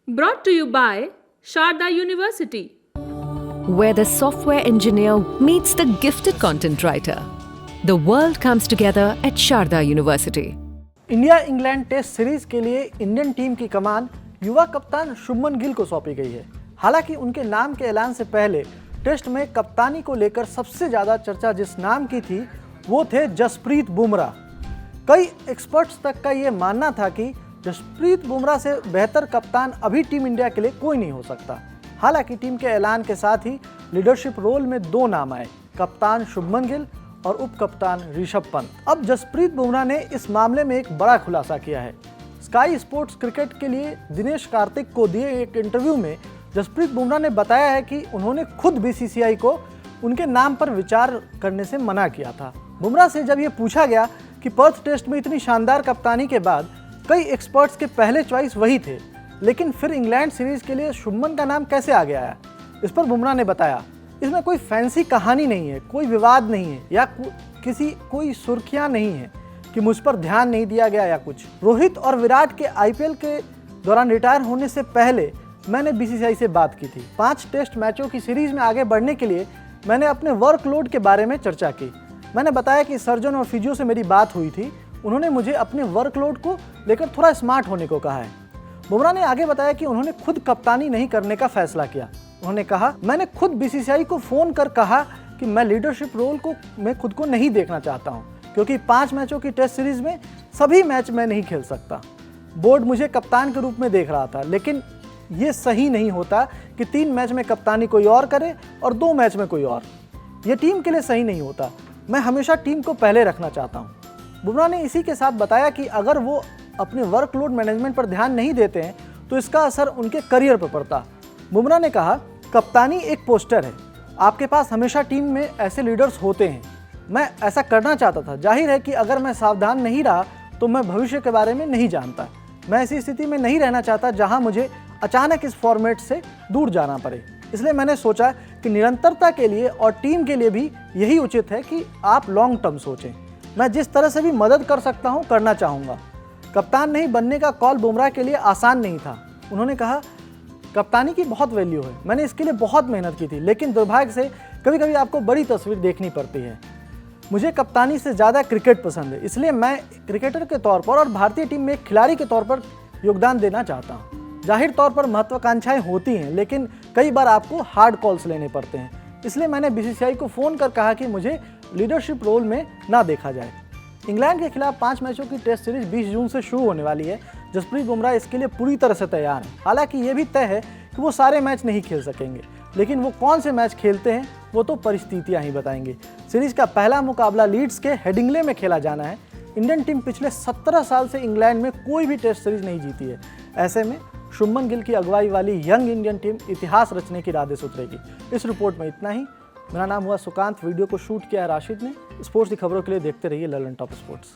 Brought to you by Sharda University, where the software engineer meets the gifted content writer. The world comes together at Sharda University. India England test series के लिए Indian team की कमान युवा कप्तान शुभमन गिल को सौंपी गई है। हालांकि उनके नाम के ऐलान से पहले टेस्ट में कप्तानी को लेकर सबसे ज़्यादा चर्चा जिस नाम की थी वो थे जसप्रीत बुमराह। कई एक्सपर्ट्स तक का ये मानना था कि जसप्रीत बुमराह से बेहतर कप्तान अभी टीम इंडिया के लिए कोई नहीं हो सकता। हालांकि टीम के ऐलान के साथ ही लीडरशिप रोल में दो नाम आए, कप्तान शुभमन गिल और उप कप्तान ऋषभ पंत। अब जसप्रीत बुमराह ने इस मामले में एक बड़ा खुलासा किया है। स्काई स्पोर्ट्स क्रिकेट के लिए दिनेश कार्तिक को दिए एक इंटरव्यू में जसप्रीत बुमराह ने बताया है कि उन्होंने खुद बीसीसीआई को उनके नाम पर विचार करने से मना किया था। बुमराह से जब ये पूछा गया कि पर्थ टेस्ट में इतनी शानदार कप्तानी के बाद कई एक्सपर्ट्स के पहले चॉइस वही थे, लेकिन फिर इंग्लैंड सीरीज के लिए शुभमन का नाम कैसे आगे आया, इस पर बुमराह ने बताया, इसमें कोई फैंसी कहानी नहीं है, कोई विवाद नहीं है या कोई सुर्खियां नहीं है कि मुझ पर ध्यान नहीं दिया गया या कुछ। रोहित और विराट के आईपीएल के दौरान रिटायर होने से पहले मैंने बीसीसीआई से बात की थी। 5 टेस्ट मैचों की सीरीज में आगे बढ़ने के लिए मैंने अपने वर्कलोड के बारे में चर्चा की। मैंने बताया कि सर्जन और फिजियो से मेरी बात हुई थी, उन्होंने मुझे अपने वर्कलोड को लेकर थोड़ा स्मार्ट होने को कहा है। बुमराह ने आगे बताया कि उन्होंने खुद कप्तानी नहीं करने का फैसला किया। उन्होंने कहा, मैंने खुद बीसीसीआई को फ़ोन कर कहा कि मैं लीडरशिप रोल को मैं खुद को नहीं देखना चाहता हूं, क्योंकि 5 मैचों की टेस्ट सीरीज में सभी मैच मैं नहीं खेल सकता। बोर्ड मुझे कप्तान के रूप में देख रहा था, लेकिन ये सही नहीं होता कि 3 मैच में कप्तानी कोई और करे और 2 मैच में कोई और। ये टीम के लिए सही नहीं होता। मैं हमेशा टीम को पहले रखना चाहता हूँ। बुमराह ने इसी के साथ बताया कि अगर वो अपने वर्कलोड मैनेजमेंट पर ध्यान नहीं देते हैं तो इसका असर उनके करियर पर पड़ता। बुमराह ने कहा, कप्तानी एक पोस्टर है, आपके पास हमेशा टीम में ऐसे लीडर्स होते हैं। मैं ऐसा करना चाहता था। जाहिर है कि अगर मैं सावधान नहीं रहा तो मैं भविष्य के बारे में नहीं जानता। मैं ऐसी स्थिति में नहीं रहना चाहता जहां मुझे अचानक इस फॉर्मेट से दूर जाना पड़े। इसलिए मैंने सोचा कि निरंतरता के लिए और टीम के लिए भी यही उचित है कि आप लॉन्ग टर्म सोचें। मैं जिस तरह से भी मदद कर सकता हूं करना चाहूँगा। कप्तान नहीं बनने का कॉल बुमराह के लिए आसान नहीं था। उन्होंने कहा, कप्तानी की बहुत वैल्यू है, मैंने इसके लिए बहुत मेहनत की थी, लेकिन दुर्भाग्य से कभी कभी आपको बड़ी तस्वीर देखनी पड़ती है। मुझे कप्तानी से ज़्यादा क्रिकेट पसंद है, इसलिए मैं क्रिकेटर के तौर पर और भारतीय टीम में एक खिलाड़ी के तौर पर योगदान देना चाहता हूँ। जाहिर तौर पर महत्वाकांक्षाएं होती हैं, लेकिन कई बार आपको हार्ड कॉल्स लेने पड़ते हैं। इसलिए मैंने बीसीसीआई को फ़ोन कर कहा कि मुझे लीडरशिप रोल में ना देखा जाए। इंग्लैंड के खिलाफ 5 मैचों की टेस्ट सीरीज 20 जून से शुरू होने वाली है। जसप्रीत बुमराह इसके लिए पूरी तरह से तैयार हैं। हालांकि ये भी तय है कि वो सारे मैच नहीं खेल सकेंगे, लेकिन वो कौन से मैच खेलते हैं वो तो परिस्थितियां ही बताएंगे। सीरीज का पहला मुकाबला लीड्स के हेडिंगले में खेला जाना है। इंडियन टीम पिछले 17 साल से इंग्लैंड में कोई भी टेस्ट सीरीज नहीं जीती है। ऐसे में शुभमन गिल की अगुवाई वाली यंग इंडियन टीम इतिहास रचने की राह से उतरेगी। इस रिपोर्ट में इतना ही। मेरा नाम हुआ सुकांत, वीडियो को शूट किया है राशिद ने। स्पोर्ट्स की खबरों के लिए देखते रहिए ललन टॉप स्पोर्ट्स।